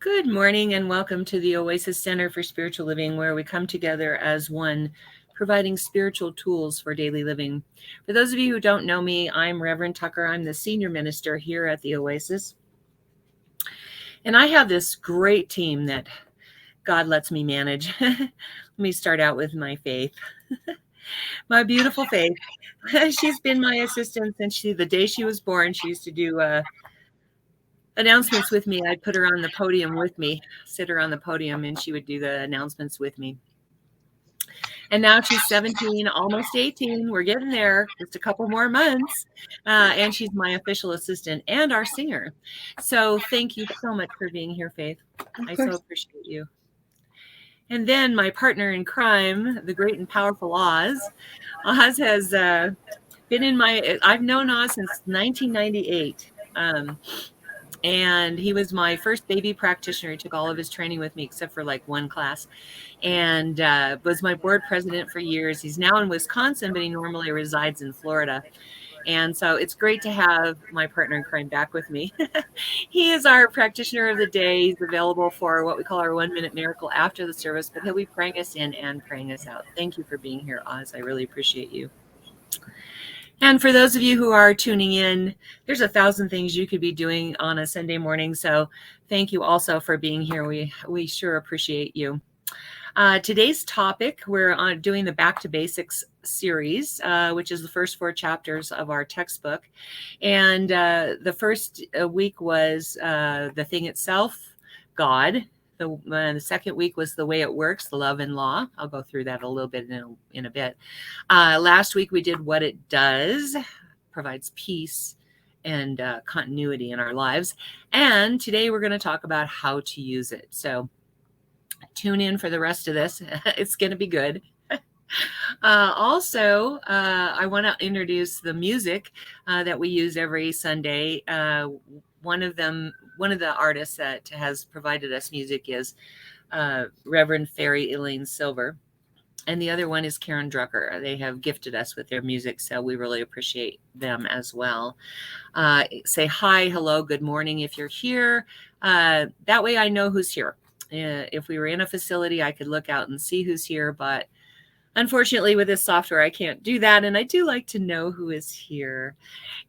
Good morning and welcome to the Oasis Center for Spiritual Living, where we come together as one, providing spiritual tools for daily living. For those of you who don't know me, I'm Reverend Tucker. I'm the senior minister here at the Oasis. And I have this great team that God lets me manage. Let me start out with my Faith. My beautiful Faith. She's been my assistant since the day she was born. She used to do announcements with me. I'd put her on the podium with me, sit her on the podium, and she would do the announcements with me. And now she's 17, almost 18. We're getting there, just a couple more months. And she's my official assistant and our singer. So thank you so much for being here, Faith. I so appreciate you. And then my partner in crime, the great and powerful Oz. Oz has been I've known Oz since 1998. And he was my first baby practitioner. He took all of his training with me, except for like one class, and was my board president for years. He's now in Wisconsin, but he normally resides in Florida. And so it's great to have my partner in crime back with me. He is our practitioner of the day. He's available for what we call our 1 minute miracle after the service, but he'll be praying us in and praying us out. Thank you for being here, Oz. I really appreciate you. And for those of you who are tuning in, there's 1,000 things you could be doing on a Sunday morning. So thank you also for being here. We sure appreciate you. Today's topic, we're doing the Back to Basics series, which is the first 4 chapters of our textbook. And the first week was the thing itself, God. The second week was the way it works, the love and law. I'll go through that a little bit in a bit. Last week we did what it does, provides peace and continuity in our lives. And today we're going to talk about how to use it. So tune in for the rest of this. It's going to be good. Also, I want to introduce the music that we use every Sunday. One of the artists that has provided us music is Reverend Fairy Elaine Silver. And the other one is Karen Drucker. They have gifted us with their music, so we really appreciate them as well. Say hi, hello, good morning if you're here. That way I know who's here. If we were in a facility, I could look out and see who's here, but unfortunately, with this software, I can't do that, and I do like to know who is here.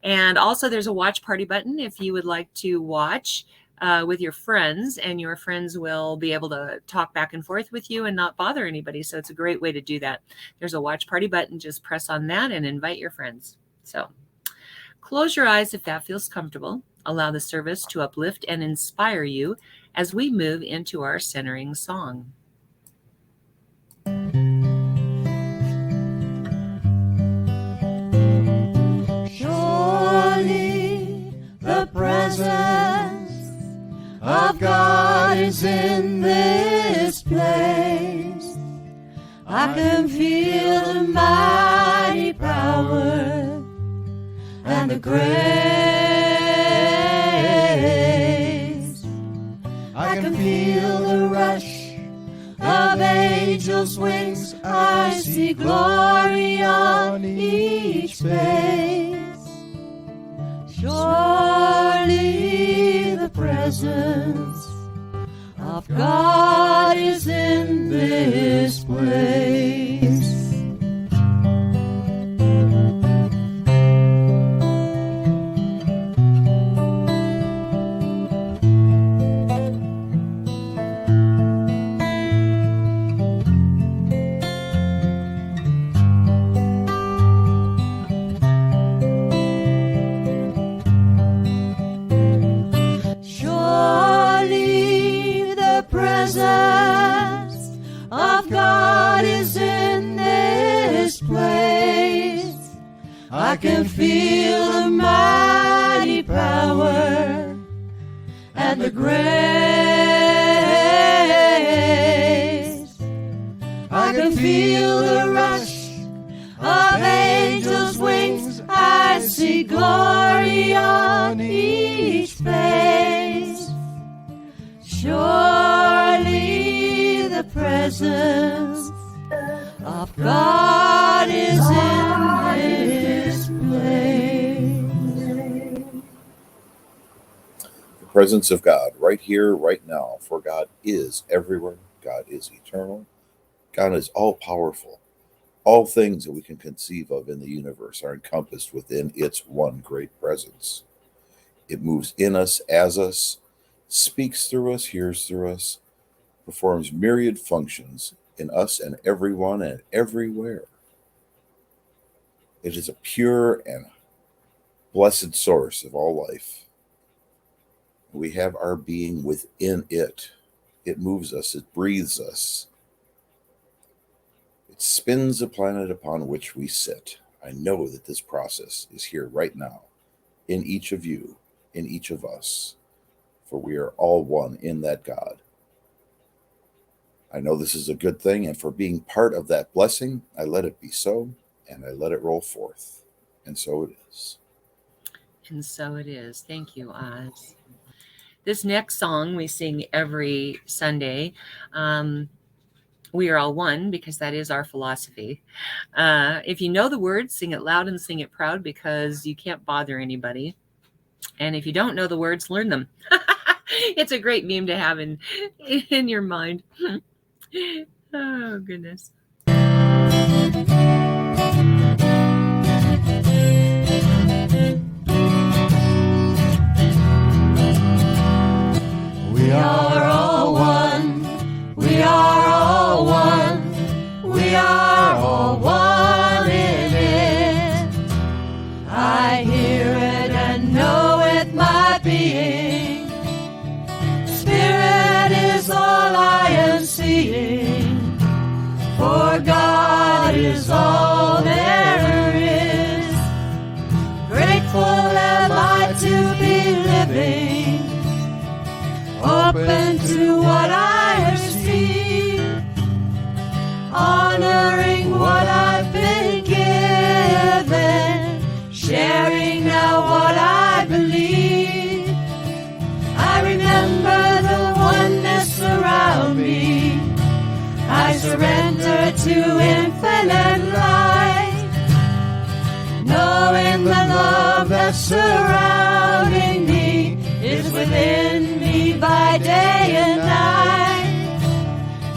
And also, there's a watch party button if you would like to watch with your friends, and your friends will be able to talk back and forth with you and not bother anybody. So it's a great way to do that. There's a watch party button. Just press on that and invite your friends. So close your eyes if that feels comfortable. Allow the service to uplift and inspire you as we move into our centering song. Surely the presence of God is in this place. I can feel the mighty power and the grace. I can feel the rush of angels' wings. I see glory on each face. Surely the presence of God is in this place. I can feel the mighty power and the grace. I can feel the rush of angels' wings. I see glory on each face. Surely the presence of God is in this place. presence of God right here, right now, for God is everywhere. God is eternal. God is all powerful. All things that we can conceive of in the universe are encompassed within its one great presence. It moves in us, as us, speaks through us, hears through us, performs myriad functions in us and everyone and everywhere. It is a pure and blessed source of all life. We have our being within it. It moves us, it breathes us. It spins the planet upon which we sit. I know that this process is here right now, in each of you, in each of us, for we are all one in that God. I know this is a good thing, and for being part of that blessing, I let it be so, and I let it roll forth. And so it is. And so it is. Thank you, Oz. This next song we sing every Sunday. We are all one, because that is our philosophy. If you know the words, sing it loud and sing it proud, because you can't bother anybody. And if you don't know the words, learn them. It's a great meme to have in your mind. Oh, goodness. We are all one. We are all one. We are all one in it. I hear it and know it, my being. Spirit is all I am seeing. For God is all there is. Grateful am I to be living, open to what I have seen, honoring what I've been given, sharing now what I believe. I remember the oneness around me. I surrender to infinite light, knowing the love that's surrounding me is within me by day and night.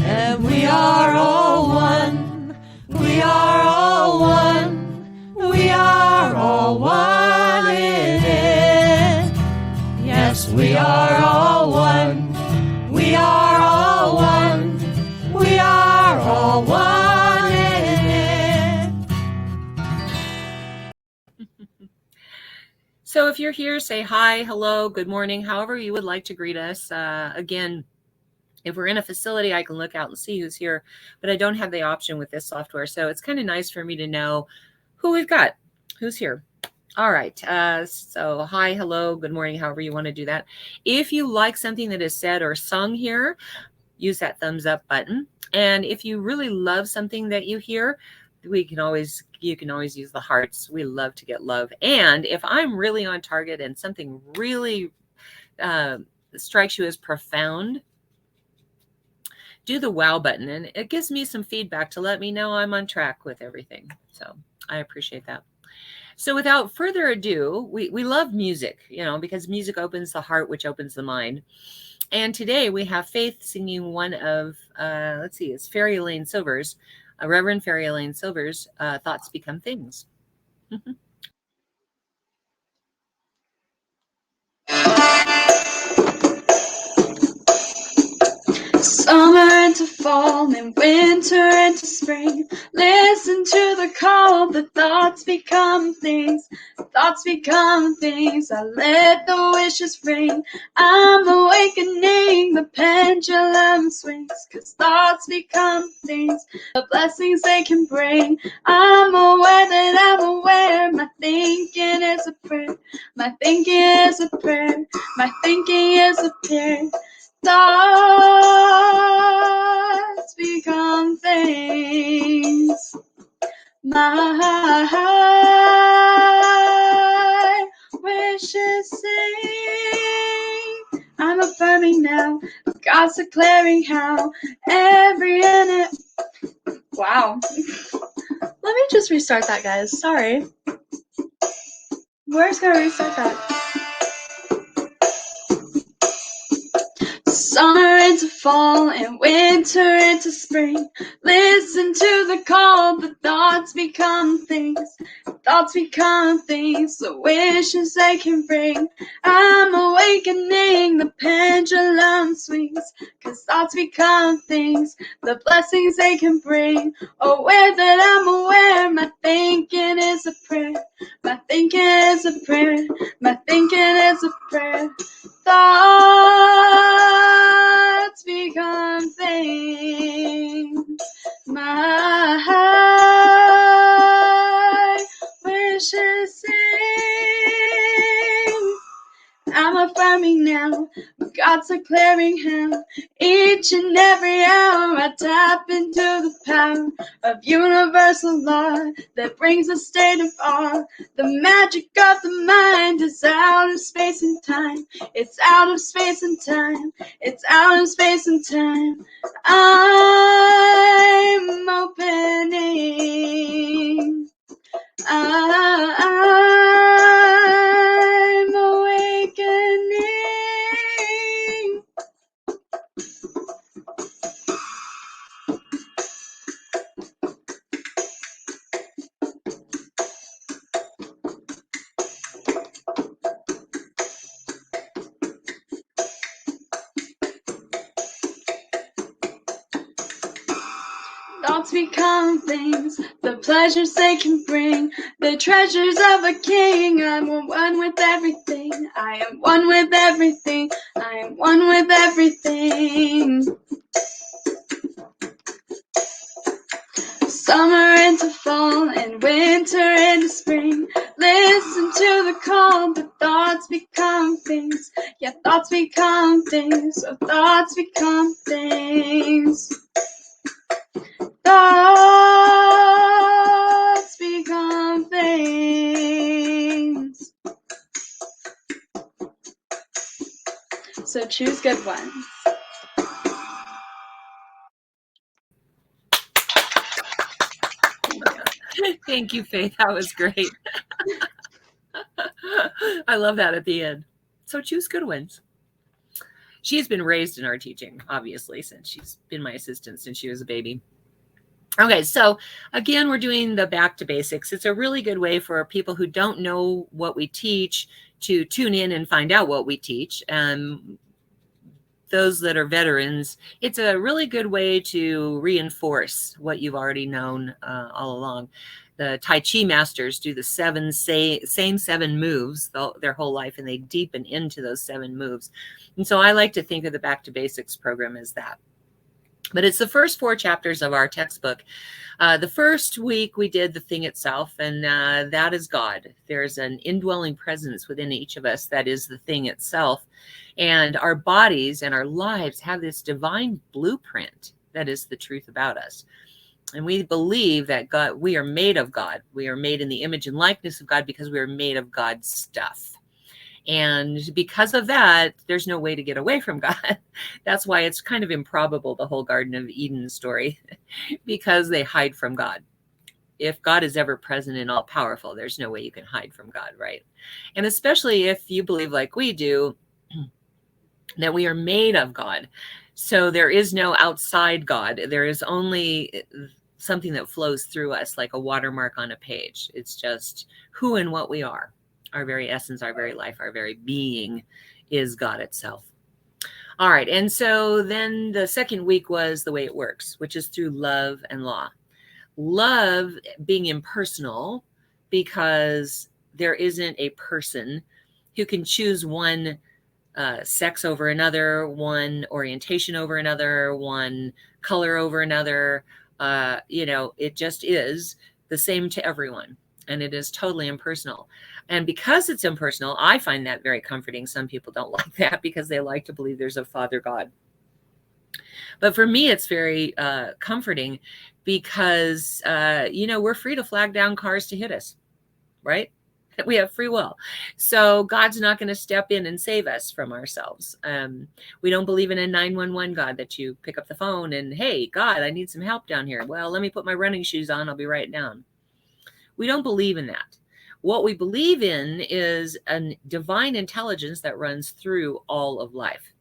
And we are all one. We are all one. We are all one in it. Yes, we are all one. We are all one. We are all one in it. So if you're here, say hi, hello, good morning, however you would like to greet us. Again, if we're in a facility, I can look out and see who's here, but I don't have the option with this software. So it's kind of nice for me to know who we've got, who's here. All right. So hi, hello, good morning, however you want to do that. If you like something that is said or sung here, use that thumbs up button. And if you really love something that you hear, you can always use the hearts. We love to get love. And if I'm really on target and something really strikes you as profound, do the wow button, and it gives me some feedback to let me know I'm on track with everything. So I appreciate that. So without further ado, we love music, because music opens the heart, which opens the mind. And today we have Faith singing one of, it's Fairy Elaine Silver's, Reverend Fairy Elaine Silver's, Thoughts Become Things. Summer into fall and winter into spring. Listen to the call, the thoughts become things. Thoughts become things. I let the wishes ring. I'm awakening, the pendulum swings. 'Cause thoughts become things, the blessings they can bring. I'm aware that I'm aware. My thinking is a prayer. My thinking is a prayer. My thinking is a prayer. Thoughts become things. My wishes sing. I'm affirming now. God's declaring how every minute. Wow. Let me just restart that, guys. Sorry. Where's gonna restart that? Summer into fall and winter into spring. Listen to the call, the thoughts become things. Thoughts become things, the wishes they can bring. I'm awakening, the pendulum swings. 'Cause thoughts become things, the blessings they can bring. Aware that I'm aware, my thinking is a prayer. My thinking is a prayer, my thinking is a prayer. Thoughts become things. My wishes sing. I'm affirming now, God's declaring how each and every hour I tap into the power of universal law that brings a state of awe. The magic of the mind is out of space and time. It's out of space and time. It's out of space and time. I'm opening. I'm awakening. Thoughts become things, the pleasures they can bring, the treasures of a king. I'm one with everything. I am one with everything. I am one with everything. Summer into fall and winter into spring. Listen to the call, the thoughts become things. Yeah, thoughts become things. So thoughts become things. Thoughts become things. So choose good ones. Thank you, Faith. That was great. I love that at the end. So choose good ones. She's been raised in our teaching, obviously, since she's been my assistant since she was a baby. Okay, so again, we're doing the back to basics. It's a really good way for people who don't know what we teach to tune in and find out what we teach. Those that are veterans, it's a really good way to reinforce what you've already known all along. The Tai Chi masters do the same seven moves their whole life, and they deepen into those 7 moves. And so I like to think of the Back to Basics program as that. But it's the first 4 chapters of our textbook. The first week we did the thing itself, and that is God. There's an indwelling presence within each of us that is the thing itself. And our bodies and our lives have this divine blueprint that is the truth about us. And we believe that God, we are made of God. We are made in the image and likeness of God because we are made of God's stuff. And because of that, there's no way to get away from God. That's why it's kind of improbable, the whole Garden of Eden story, because they hide from God. If God is ever present and all powerful, there's no way you can hide from God, right? And especially if you believe like we do, that we are made of God. So there is no outside God. There is only something that flows through us like a watermark on a page. It's just who and what we are. Our very essence, our very life, our very being is God itself. All right. And so then the second week was the way it works, which is through love and law. Love being impersonal, because there isn't a person who can choose one sex over another, one orientation over another, one color over another. It just is the same to everyone. And it is totally impersonal. And because it's impersonal, I find that very comforting. Some people don't like that because they like to believe there's a Father God. But for me, it's very comforting because, we're free to flag down cars to hit us, right? We have free will. So God's not going to step in and save us from ourselves. We don't believe in a 911 God that you pick up the phone and, hey, God, I need some help down here. Well, let me put my running shoes on. I'll be right down. We don't believe in that. What we believe in is a divine intelligence that runs through all of life.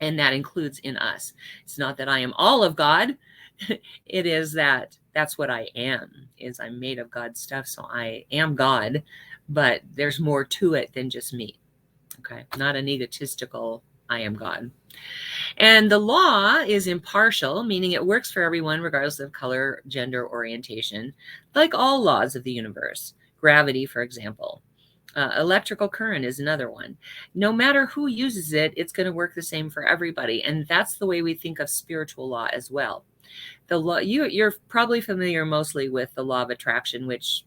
And that includes in us. It's not that I am all of God. It is that that's what I am, is I'm made of God's stuff. So I am God, but there's more to it than just me. Okay. Not an egotistical, I am God. And the law is impartial, meaning it works for everyone, regardless of color, gender, orientation, like all laws of the universe. Gravity, for example. Electrical current is another one. No matter who uses it, it's going to work the same for everybody. And that's the way we think of spiritual law as well. The law, you're probably familiar mostly with the law of attraction, which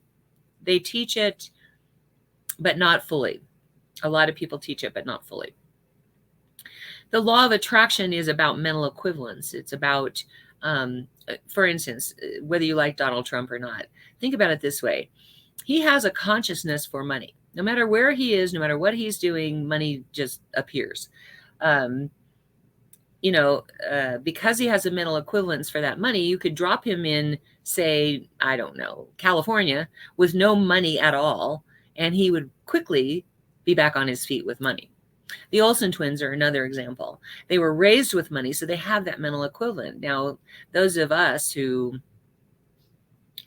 they teach it, but not fully. A lot of people teach it, but not fully. The law of attraction is about mental equivalence. It's about, for instance, whether you like Donald Trump or not, think about it this way. He has a consciousness for money. No matter where he is, no matter what he's doing, money just appears. Because he has a mental equivalence for that money, you could drop him in, say, I don't know, California with no money at all, and he would quickly be back on his feet with money. The Olsen twins are another example. They were raised with money, so they have that mental equivalent. Now, those of us who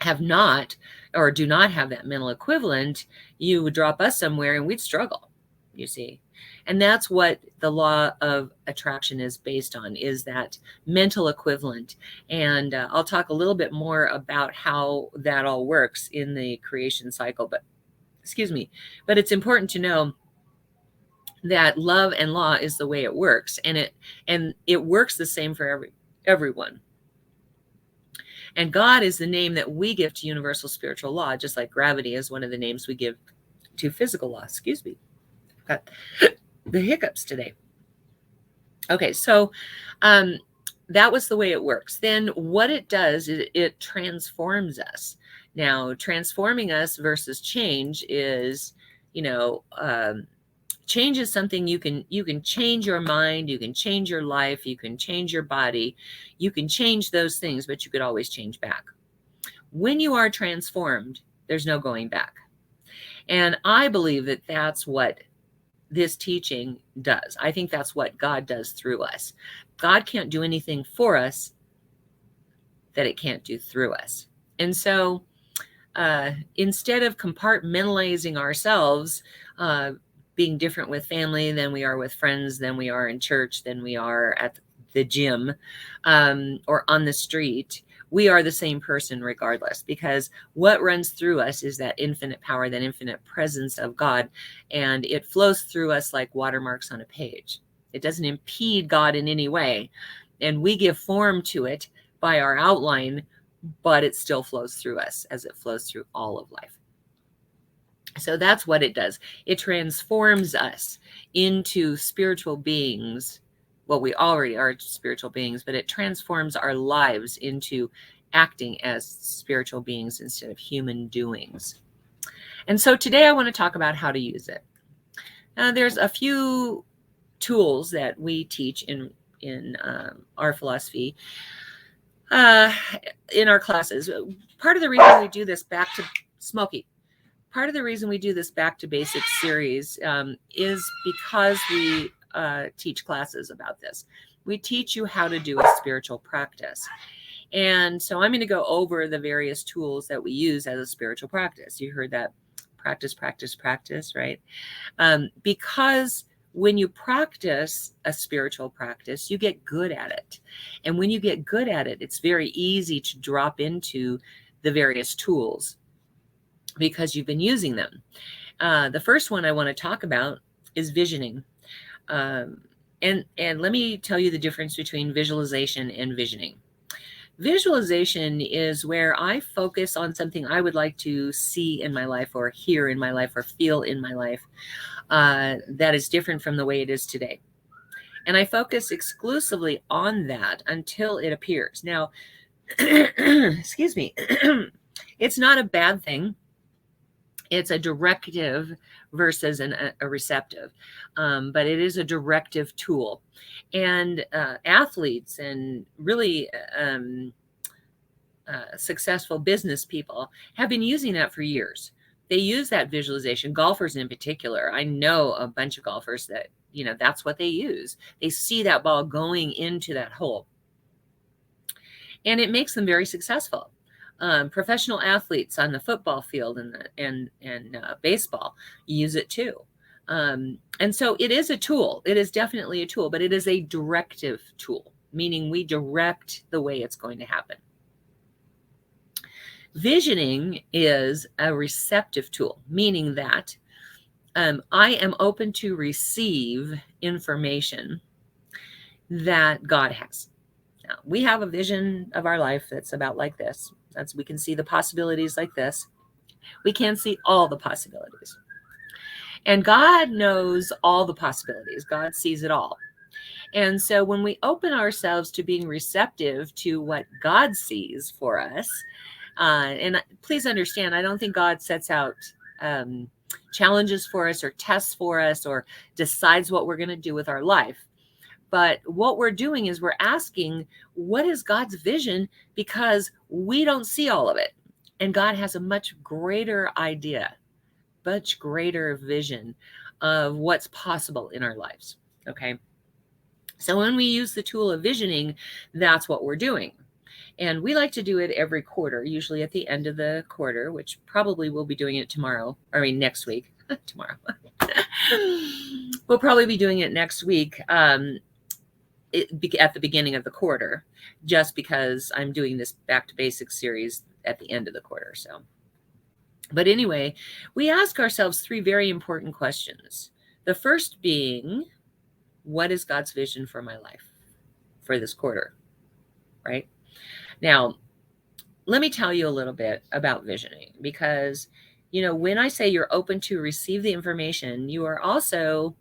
have not or do not have that mental equivalent, you would drop us somewhere and we'd struggle, you see. And that's what the law of attraction is based on, is that mental equivalent. And I'll talk a little bit more about how that all works in the creation cycle, but it's important to know that love and law is the way it works, and it works the same for everyone. And God is the name that we give to universal spiritual law, just like gravity is one of the names we give to physical law. Excuse me. Got the hiccups today. Okay, so that was the way it works. Then what it does is it transforms us. Now, transforming us versus change is, change is something you can change your mind, you can change your life, you can change your body, you can change those things, but you could always change back. When you are transformed, there's no going back. And I believe that that's what this teaching does. I think that's what God does through us. God can't do anything for us that it can't do through us. And so instead of compartmentalizing ourselves, being different with family than we are with friends, than we are in church, than we are at the gym, or on the street, we are the same person regardless, because what runs through us is that infinite power, that infinite presence of God, and it flows through us like watermarks on a page. It doesn't impede God in any way, and we give form to it by our outline, but it still flows through us as it flows through all of life. So that's what it does. It transforms us into spiritual beings. Well, we already are spiritual beings, but it transforms our lives into acting as spiritual beings instead of human doings. And so today I want to talk about how to use it. Now, there's a few tools that we teach in our philosophy, in our classes. Part of the reason we do this back to basics series is because we teach classes about this. We teach you how to do a spiritual practice. And so I'm going to go over the various tools that we use as a spiritual practice. You heard that practice, right? Because when you practice a spiritual practice, you get good at it. And when you get good at it, it's very easy to drop into the various tools because you've been using them. The first one I want to talk about is visioning. And let me tell you the difference between visualization and visioning. Visualization is where I focus on something I would like to see in my life, or hear in my life, or feel in my life that is different from the way it is today. And I focus exclusively on that until it appears. Now, excuse me, it's not a bad thing. It's a directive versus a receptive, but it is a directive tool. And athletes and really successful business people have been using that for years. They use that visualization, golfers in particular. I know a bunch of golfers that that's what they use. They see that ball going into that hole, and it makes them very successful. Professional athletes on the football field and baseball use it too. And so it is a tool. It is definitely a tool, but it is a directive tool, meaning we direct the way it's going to happen. Visioning is a receptive tool, meaning that I am open to receive information that God has. Now, we have a vision of our life that's about like this. We can see the possibilities like this. We can't see all the possibilities. And God knows all the possibilities. God sees it all. And so when we open ourselves to being receptive to what God sees for us, and please understand, I don't think God sets out challenges for us or tests for us or decides what we're going to do with our life. But what we're doing is we're asking, what is God's vision? Because we don't see all of it. And God has a much greater idea, much greater vision of what's possible in our lives. Okay. So when we use the tool of visioning, that's what we're doing. And we like to do it every quarter, usually at the end of the quarter, which probably we'll be doing it next week. Tomorrow. We'll probably be doing it next week. At the beginning of the quarter, just because I'm doing this Back to Basics series at the end of the quarter. So, but anyway, we ask ourselves 3 very important questions. The first being, what is God's vision for my life for this quarter? Right? Now, let me tell you a little bit about visioning, because, when I say you're open to receive the information, you are also,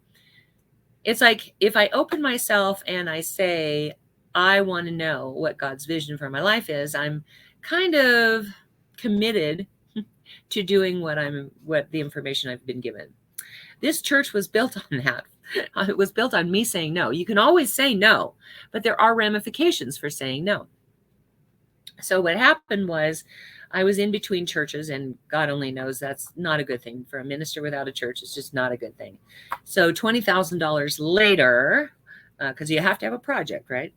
it's like if I open myself and I say, I want to know what God's vision for my life is, I'm kind of committed to doing what the information I've been given. This church was built on that. It was built on me saying no. You can always say no, but there are ramifications for saying no. So what happened was, I was in between churches, and God only knows that's not a good thing for a minister without a church. It's just not a good thing. So $20,000 later, because you have to have a project, right?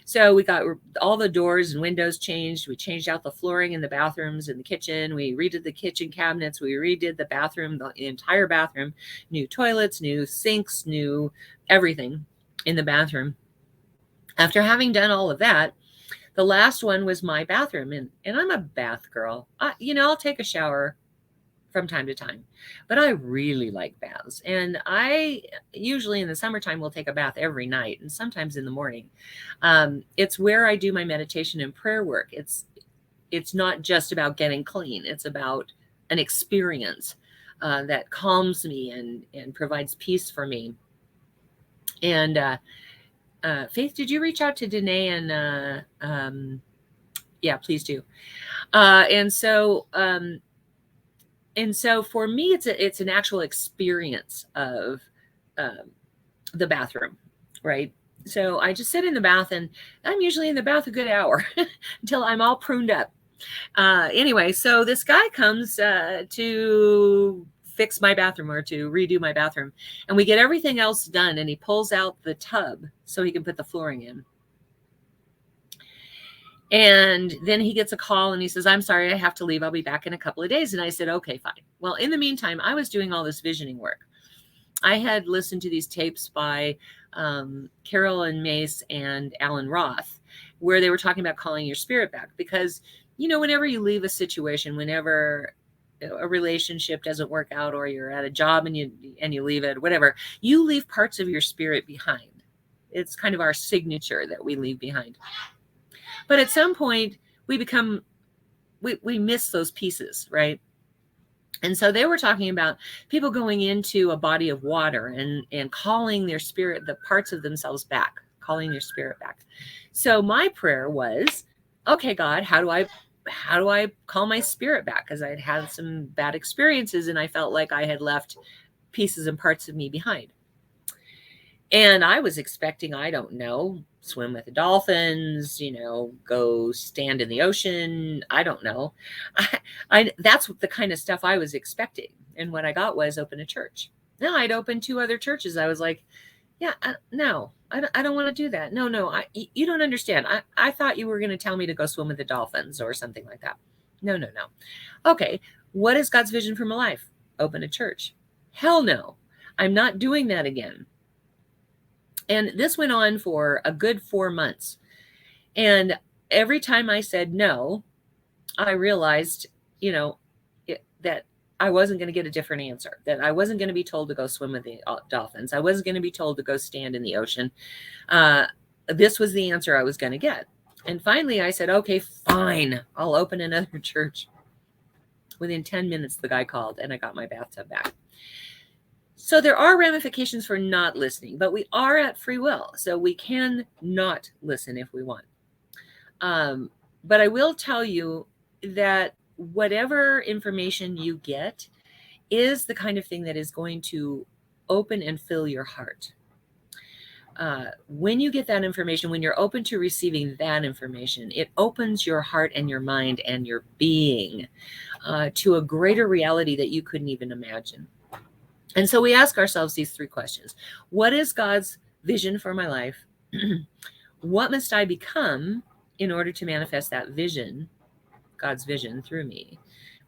So we got all the doors and windows changed. We changed out the flooring in the bathrooms and the kitchen. We redid the kitchen cabinets. We redid the bathroom, the entire bathroom, new toilets, new sinks, new everything in the bathroom. After having done all of that, the last one was my bathroom, and I'm a bath girl. I'll take a shower from time to time, but I really like baths. And I usually in the summertime will take a bath every night, and sometimes in the morning. It's where I do my meditation and prayer work. It's not just about getting clean. It's about an experience that calms me and provides peace for me. And Faith, did you reach out to Danae? And yeah, please do. And so for me, it's an actual experience of the bathroom, right? So I just sit in the bath, and I'm usually in the bath a good hour until I'm all pruned up. Anyway, so this guy comes to fix my bathroom or to redo my bathroom, and we get everything else done, and he pulls out the tub so he can put the flooring in. And then he gets a call and he says, I'm sorry, I have to leave. I'll be back in a couple of days. And I said, okay, fine. Well, in the meantime, I was doing all this visioning work. I had listened to these tapes by Carolyn Mace and Alan Roth, where they were talking about calling your spirit back, because, whenever you leave a situation, whenever a relationship doesn't work out, or you're at a job and you leave it, whatever, you leave parts of your spirit behind. It's kind of our signature that we leave behind. But at some point we miss those pieces, right? And so they were talking about people going into a body of water and calling their spirit, the parts of themselves back, calling their spirit back. So my prayer was, okay, God, how do I call my spirit back? Because I had had some bad experiences, and I felt like I had left pieces and parts of me behind. And I was expecting, I don't know, swim with the dolphins, go stand in the ocean. I don't know. That's the kind of stuff I was expecting. And what I got was open a church. Now I'd opened 2 other churches. I was like, Yeah, no, I don't want to do that. No, you don't understand. I thought you were going to tell me to go swim with the dolphins or something like that. No. Okay, what is God's vision for my life? Open a church. Hell no, I'm not doing that again. And this went on for a good 4 months. And every time I said no, I realized, that I wasn't going to get a different answer, that I wasn't going to be told to go swim with the dolphins. I wasn't going to be told to go stand in the ocean. This was the answer I was going to get. And finally I said, okay, fine, I'll open another church. Within 10 minutes, the guy called and I got my bathtub back. So there are ramifications for not listening, but we are at free will. So we can not listen if we want. But I will tell you that whatever information you get is the kind of thing that is going to open and fill your heart. When you get that information, when you're open to receiving that information, it opens your heart and your mind and your being to a greater reality that you couldn't even imagine. And so we ask ourselves these 3 questions. What is God's vision for my life? What must I become in order to manifest that vision, God's vision through me?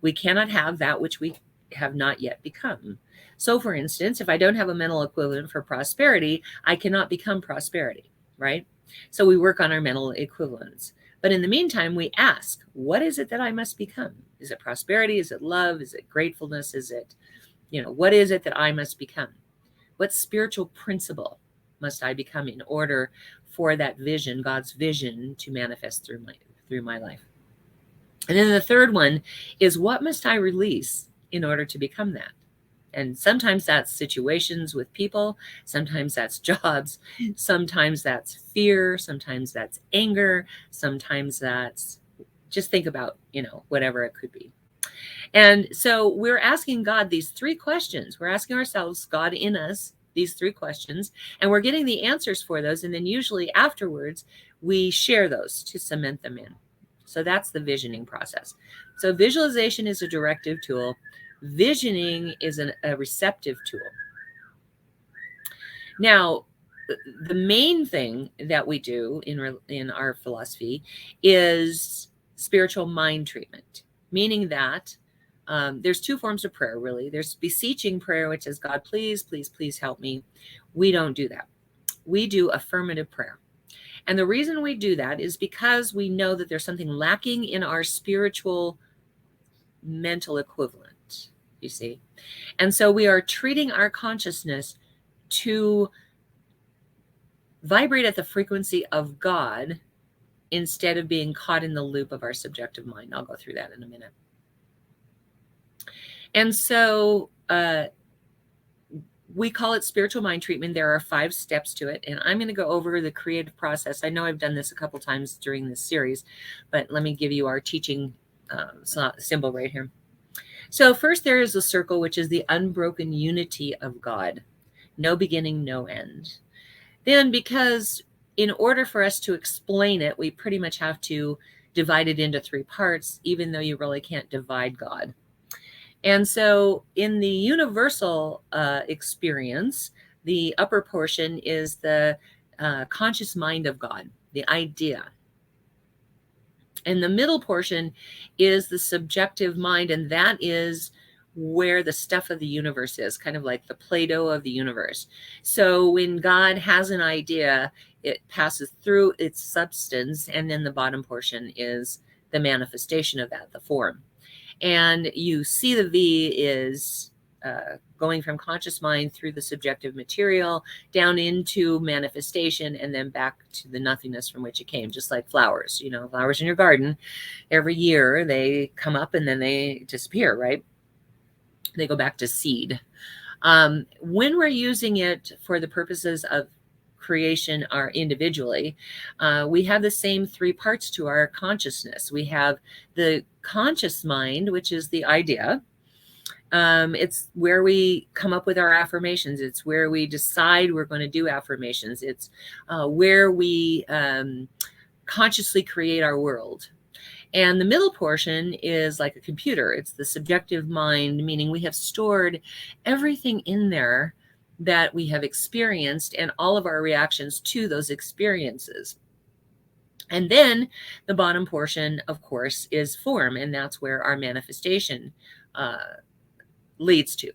We cannot have that which we have not yet become. So for instance, if I don't have a mental equivalent for prosperity, I cannot become prosperity, right? So we work on our mental equivalents. But in the meantime, we ask, what is it that I must become? Is it prosperity? Is it love? Is it gratefulness? Is it, what is it that I must become? What spiritual principle must I become in order for that vision, God's vision, to manifest through my life? And then the third one is, what must I release in order to become that? And sometimes that's situations with people. Sometimes that's jobs. Sometimes that's fear. Sometimes that's anger. Sometimes that's, just think about, whatever it could be. And so we're asking God these 3 questions. We're asking ourselves, God in us, these 3 questions, and we're getting the answers for those. And then usually afterwards, we share those to cement them in. So that's the visioning process. So visualization is a directive tool. Visioning is a receptive tool. Now, the main thing that we do in our philosophy is spiritual mind treatment, meaning that there's 2 forms of prayer, really. There's beseeching prayer, which is, God, please, please, please help me. We don't do that. We do affirmative prayer. And the reason we do that is because we know that there's something lacking in our spiritual mental equivalent, you see. And so we are treating our consciousness to vibrate at the frequency of God instead of being caught in the loop of our subjective mind. I'll go through that in a minute. And so we call it spiritual mind treatment. There are 5 steps to it, and I'm going to go over the creative process. I know I've done this a couple times during this series, but let me give you our teaching symbol right here. So first there is a circle, which is the unbroken unity of God. No beginning, no end. Then, because in order for us to explain it, we pretty much have to divide it into 3 parts, even though you really can't divide God. And so in the universal experience, the upper portion is the conscious mind of God, the idea. And the middle portion is the subjective mind, and that is where the stuff of the universe is, kind of like the Play-Doh of the universe. So when God has an idea, it passes through its substance, and then the bottom portion is the manifestation of that, the form. And you see the V is going from conscious mind through the subjective material down into manifestation and then back to the nothingness from which it came, just like flowers. Flowers in your garden, every year they come up and then they disappear, right? They go back to seed. When we're using it for the purposes of creation or individually, we have the same 3 parts to our consciousness. We have the conscious mind, which is the idea. It's where we come up with our affirmations. It's where we decide we're going to do affirmations. It's where we consciously create our world. And the middle portion is like a computer. It's the subjective mind, meaning we have stored everything in there that we have experienced and all of our reactions to those experiences. And then the bottom portion, of course, is form, and that's where our manifestation leads to,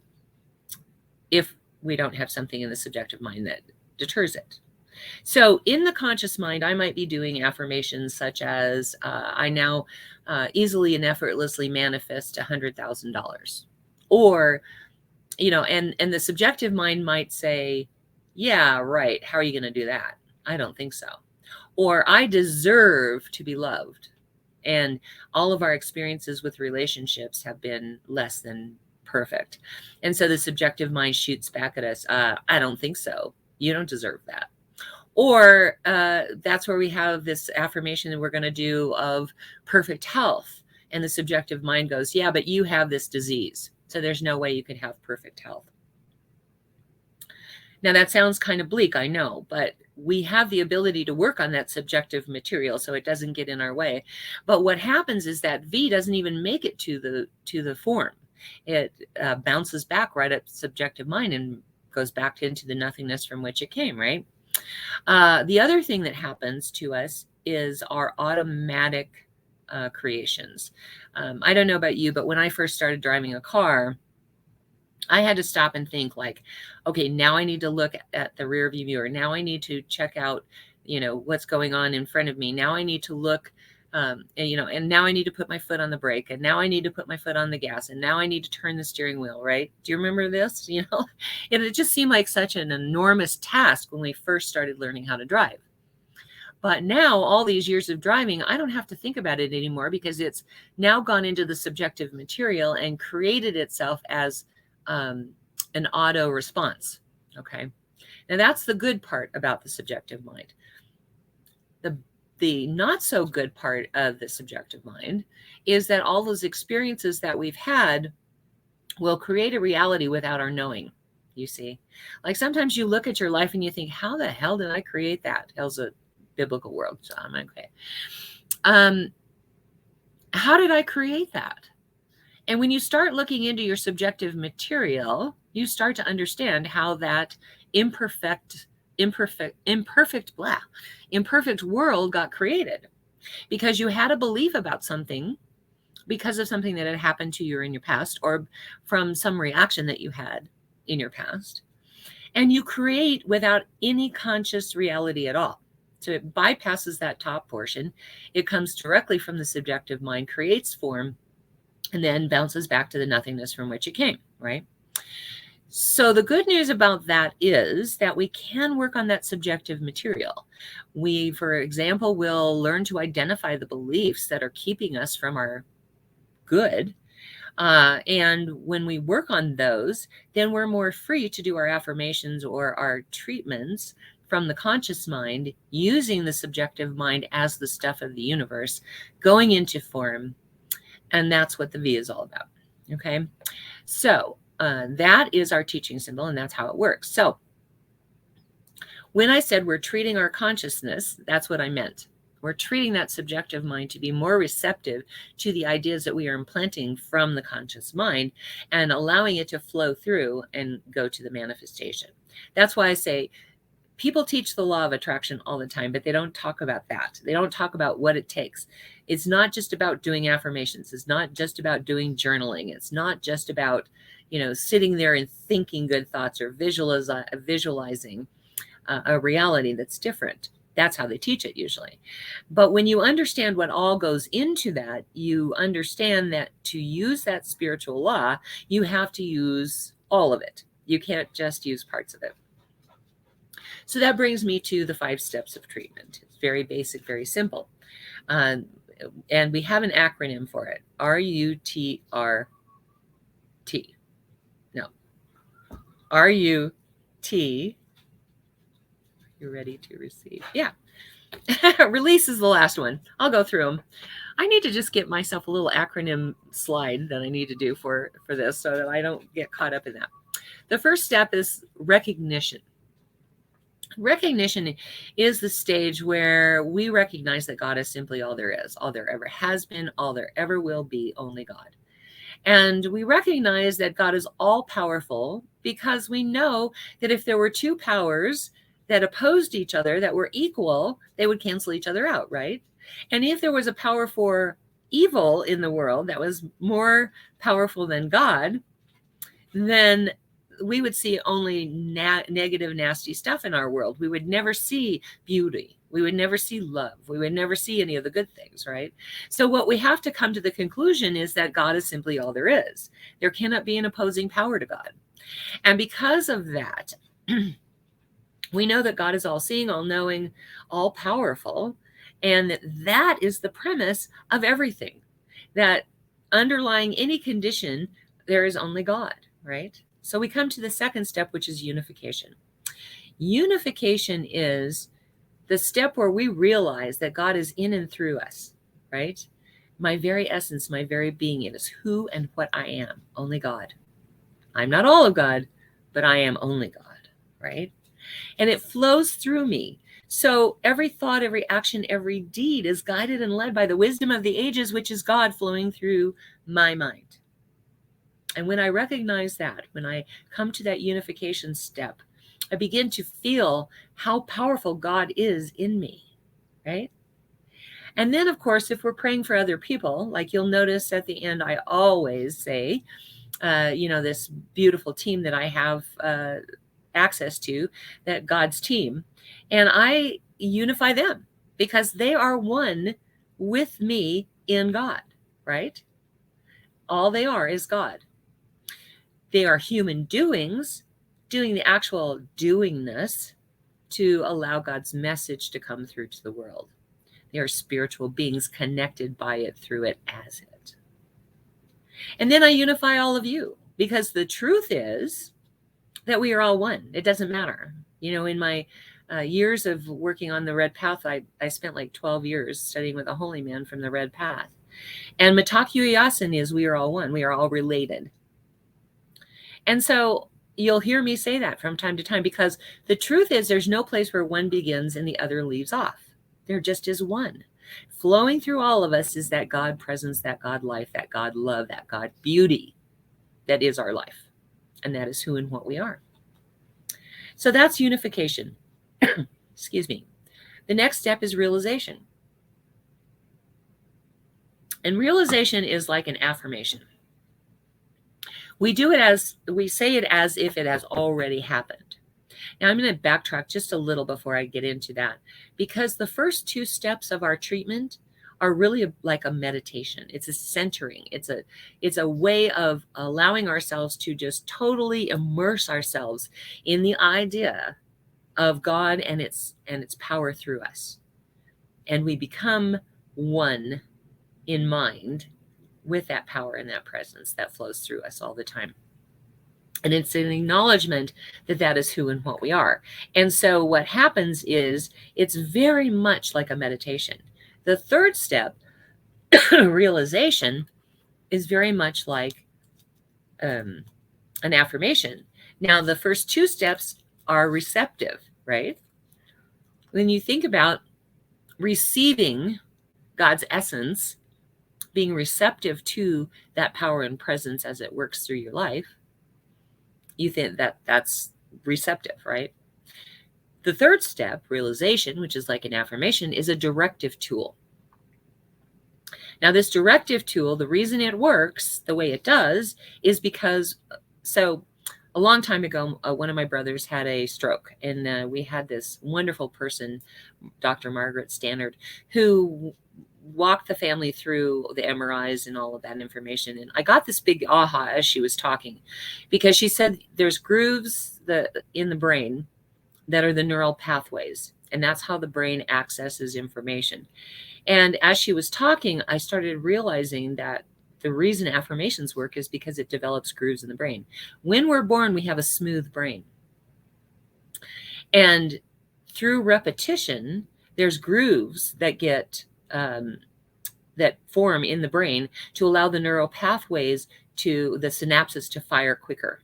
if we don't have something in the subjective mind that deters it. So in the conscious mind, I might be doing affirmations such as, I now easily and effortlessly manifest $100,000. Or, you know, and the subjective mind might say, yeah, right. How are you going to do that? I don't think so. Or I deserve to be loved. And all of our experiences with relationships have been less than perfect. And so the subjective mind shoots back at us. I don't think so. You don't deserve that. Or that's where we have this affirmation that we're going to do of perfect health. And the subjective mind goes, yeah, but you have this disease. So there's no way you could have perfect health. Now that sounds kind of bleak, I know, but we have the ability to work on that subjective material so it doesn't get in our way. But what happens is that V doesn't even make it to the form. It bounces back right at subjective mind and goes back into the nothingness from which it came, right? The other thing that happens to us is our automatic creations. I don't know about you, but when I first started driving a car, I had to stop and think like, okay, now I need to look at the rear view mirror. Now I need to check out, you know, what's going on in front of me. Now I need to look, and, you know, and now I need to put my foot on the brake, and now I need to put my foot on the gas, and now I need to turn the steering wheel, right? Do you remember this? You know, it just seemed like such an enormous task when we first started learning how to drive. But now, all these years of driving, I don't have to think about it anymore because it's now gone into the subjective material and created itself as an auto response. Okay. Now that's the good part about the subjective mind. The not so good part of the subjective mind is that all those experiences that we've had will create a reality without our knowing. You see, like sometimes you look at your life and you think, how the hell did I create that? Hell's a biblical world. So I'm okay. How did I create that? And when you start looking into your subjective material, you start to understand how that imperfect world got created. Because you had a belief about something because of something that had happened to you in your past or from some reaction that you had in your past. And you create without any conscious reality at all. So it bypasses that top portion. It comes directly from the subjective mind, creates form, and then bounces back to the nothingness from which it came, right? So the good news about that is that we can work on that subjective material. We, for example, will learn to identify the beliefs that are keeping us from our good. And when we work on those, then we're more free to do our affirmations or our treatments from the conscious mind, using the subjective mind as the stuff of the universe, going into form. And that's what the V is all about. Okay. So that is our teaching symbol, and that's how it works. So when I said we're treating our consciousness, that's what I meant. We're treating that subjective mind to be more receptive to the ideas that we are implanting from the conscious mind and allowing it to flow through and go to the manifestation. That's why I say people teach the law of attraction all the time, but they don't talk about that. They don't talk about what it takes. It's not just about doing affirmations. It's not just about doing journaling. It's not just about, you know, sitting there and thinking good thoughts or visualizing a reality that's different. That's how they teach it usually. But when you understand what all goes into that, you understand that to use that spiritual law, you have to use all of it. You can't just use parts of it. So that brings me to the 5 steps of treatment. It's very basic, very simple. And we have an acronym for it, RUTRT. No, RUT. You're ready to receive. Yeah. Release is the last one. I'll go through them. I need to just get myself a little acronym slide that I need to do for this so that I don't get caught up in that. The first step is recognition. Recognition is the stage where we recognize that God is simply all there is, all there ever has been, all there ever will be, only God. And we recognize that God is all powerful because we know that if there were two powers that opposed each other that were equal, they would cancel each other out, right? And if there was a power for evil in the world that was more powerful than God, then we would see only negative, nasty stuff in our world. We would never see beauty. We would never see love. We would never see any of the good things, right? So what we have to come to the conclusion is that God is simply all there is. There cannot be an opposing power to God. And because of that, we know that God is all-seeing, all-knowing, all-powerful, and that is the premise of everything, that underlying any condition, there is only God, right? So we come to the second step, which is unification. Unification is the step where we realize that God is in and through us, right? My very essence, my very being, it is who and what I am, only God. I'm not all of God, but I am only God, right? And it flows through me. So every thought, every action, every deed is guided and led by the wisdom of the ages, which is God flowing through my mind. And when I recognize that, when I come to that unification step, I begin to feel how powerful God is in me, right? And then, of course, if we're praying for other people, like you'll notice at the end, I always say, this beautiful team that I have access to, that God's team, and I unify them because they are one with me in God, right? All they are is God. They are human doings, doing the actual doingness to allow God's message to come through to the world. They are spiritual beings connected by it, through it, as it. And then I unify all of you, because the truth is that we are all one. It doesn't matter. In my years of working on the Red Path, I spent like 12 years studying with a holy man from the Red Path. And Mitaku Yasin is, we are all one. We are all related. And so you'll hear me say that from time to time, because the truth is there's no place where one begins and the other leaves off. There just is one. Flowing through all of us is that God presence, that God life, that God love, that God beauty that is our life. And that is who and what we are. So that's unification. Excuse me. The next step is realization. And realization is like an affirmation. We say it as if it has already happened. Now I'm going to backtrack just a little before I get into that, because the first two steps of our treatment are really like a meditation. It's a centering. It's a way of allowing ourselves to just totally immerse ourselves in the idea of God and its power through us. And we become one in mind with that power and that presence that flows through us all the time. And it's an acknowledgement that that is who and what we are. And so what happens is it's very much like a meditation. The third step, realization, is very much like an affirmation. Now, the first two steps are receptive, right? When you think about receiving God's essence, being receptive to that power and presence as it works through your life, you think that that's receptive, right? The third step, realization, which is like an affirmation, is a directive tool. Now, this directive tool, the reason it works the way it does is because, so a long time ago, one of my brothers had a stroke, and we had this wonderful person, Dr. Margaret Stannard, who walked the family through the MRIs and all of that information. And I got this big aha as she was talking, because she said there's grooves in the brain that are the neural pathways, and that's how the brain accesses information. And as she was talking, I started realizing that the reason affirmations work is because it develops grooves in the brain. When we're born, we have a smooth brain. And through repetition, there's grooves that get that form in the brain to allow the neural pathways to the synapses to fire quicker.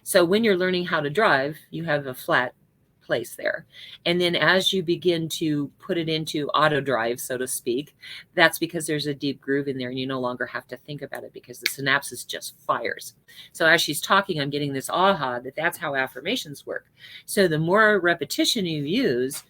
So when you're learning how to drive, you have a flat place there. And then as you begin to put it into auto drive, so to speak, that's because there's a deep groove in there and you no longer have to think about it because the synapses just fires. So as she's talking, I'm getting this aha that that's how affirmations work. So the more repetition you use,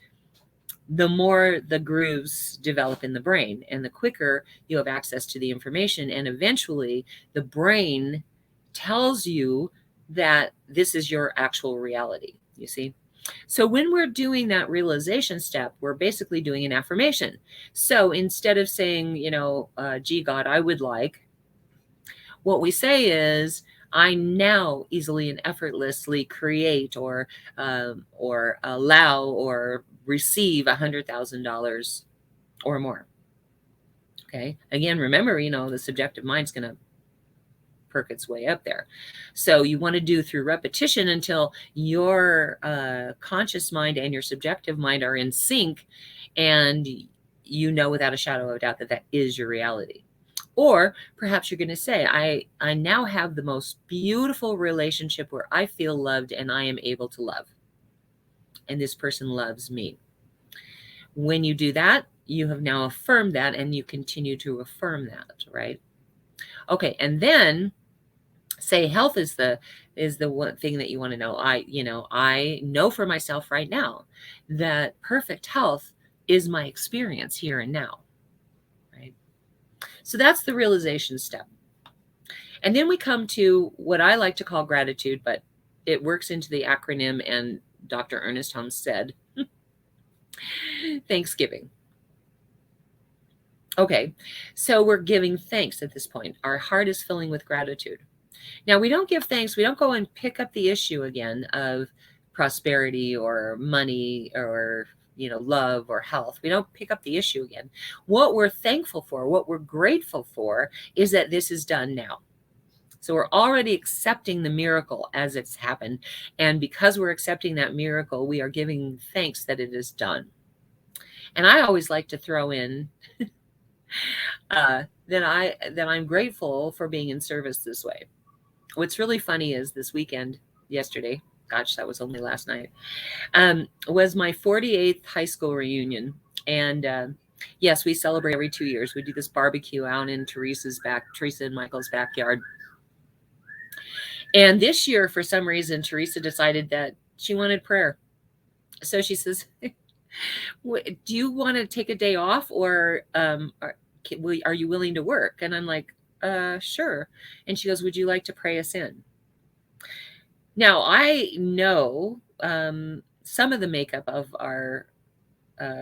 the more the grooves develop in the brain and the quicker you have access to the information. And eventually the brain tells you that this is your actual reality, you see? So when we're doing that realization step, we're basically doing an affirmation. So instead of saying, gee, God, I would like, what we say is, I now easily and effortlessly create or allow or receive $100,000 or more. Okay. Again, remember, the subjective mind's going to perk its way up there. So you want to do through repetition until your conscious mind and your subjective mind are in sync, and without a shadow of a doubt that is your reality. Or perhaps you're going to say, I now have the most beautiful relationship where I feel loved and I am able to love. And this person loves me. When you do that, you have now affirmed that and you continue to affirm that, right? Okay, and then say health is the one thing that you want to know. I know for myself right now that perfect health is my experience here and now. So that's the realization step. And then we come to what I like to call gratitude, but it works into the acronym, and Dr. Ernest Holmes said, Thanksgiving. Okay, so we're giving thanks at this point. Our heart is filling with gratitude. Now, we don't give thanks. We don't go and pick up the issue again of prosperity or money or love or health. We don't pick up the issue again. What we're thankful for, what we're grateful for, is that this is done now. So we're already accepting the miracle as it's happened. And because we're accepting that miracle, we are giving thanks that it is done. And I always like to throw in that I'm grateful for being in service this way. What's really funny is this weekend, yesterday, gosh, that was only last night, was my 48th high school reunion. And yes, we celebrate every 2 years. We do this barbecue out in Teresa and Michael's backyard. And this year, for some reason, Teresa decided that she wanted prayer. So she says, do you want to take a day off, or are you willing to work? And I'm like, sure. And she goes, would you like to pray us in? Now, I know some of the makeup of our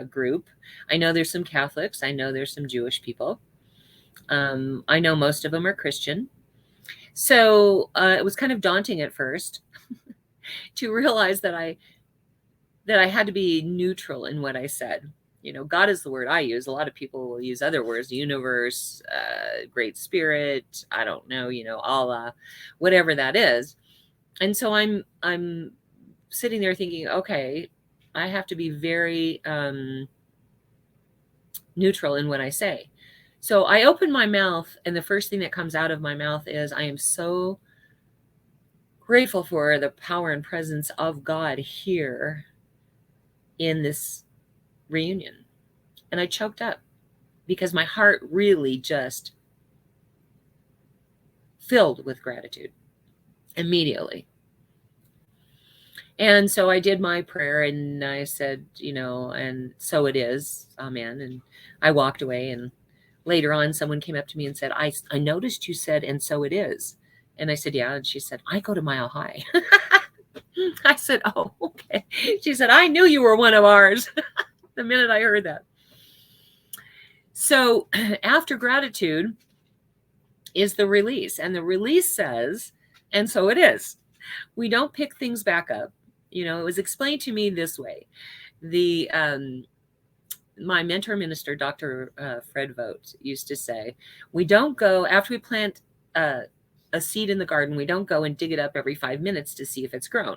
group. I know there's some Catholics. I know there's some Jewish people. I know most of them are Christian. So it was kind of daunting at first to realize that I had to be neutral in what I said. God is the word I use. A lot of people will use other words, universe, great spirit, I don't know, Allah, whatever that is. And so I'm sitting there thinking, okay, I have to be very neutral in what I say. So I open my mouth, and the first thing that comes out of my mouth is, I am so grateful for the power and presence of God here in this reunion. And I choked up because my heart really just filled with gratitude immediately. And so I did my prayer, and I said, and so it is, amen. And I walked away, and later on someone came up to me and said, I noticed you said, and so it is. And I said, yeah. And she said, I go to Mile High. I said, oh, okay. She said, I knew you were one of ours the minute I heard that. So after gratitude is the release. And the release says, and so it is. We don't pick things back up. It was explained to me this way. My mentor minister, Dr. Fred Vogt, used to say, we don't go, after we plant a seed in the garden, we don't go and dig it up every 5 minutes to see if it's grown.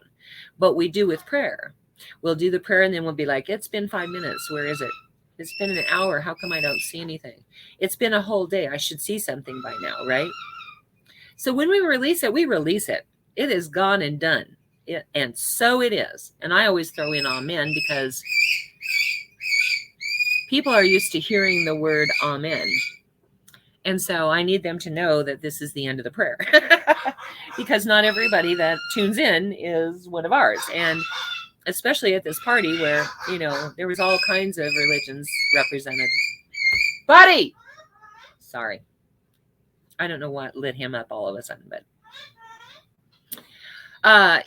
But we do with prayer. We'll do the prayer, and then we'll be like, it's been 5 minutes. Where is it? It's been an hour. How come I don't see anything? It's been a whole day. I should see something by now, right? So when we release it, we release it. It is gone and done. and so it is. And I always throw in amen because people are used to hearing the word amen. And so I need them to know that this is the end of the prayer because not everybody that tunes in is one of ours. And especially at this party where, you know, there was all kinds of religions represented. Buddy! Sorry. I don't know what lit him up all of a sudden, but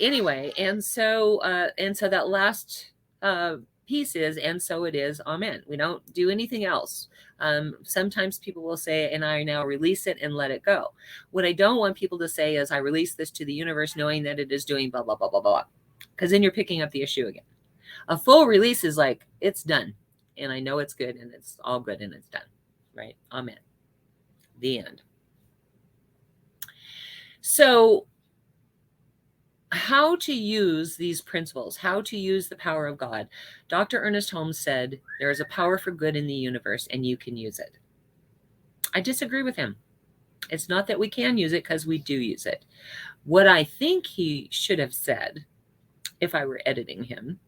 anyway, and so that last piece is, and so it is, amen. We don't do anything else. Sometimes people will say, and I now release it and let it go. What I don't want people to say is, I release this to the universe knowing that it is doing blah, blah, blah, blah, blah. Because then you're picking up the issue again. A full release is like, it's done. And I know it's good and it's all good and it's done. Right? Amen. The end. So how to use these principles, how to use the power of God. Dr. Ernest Holmes said, there is a power for good in the universe and you can use it. I disagree with him. It's not that we can use it, because we do use it. What I think he should have said, if I were editing him,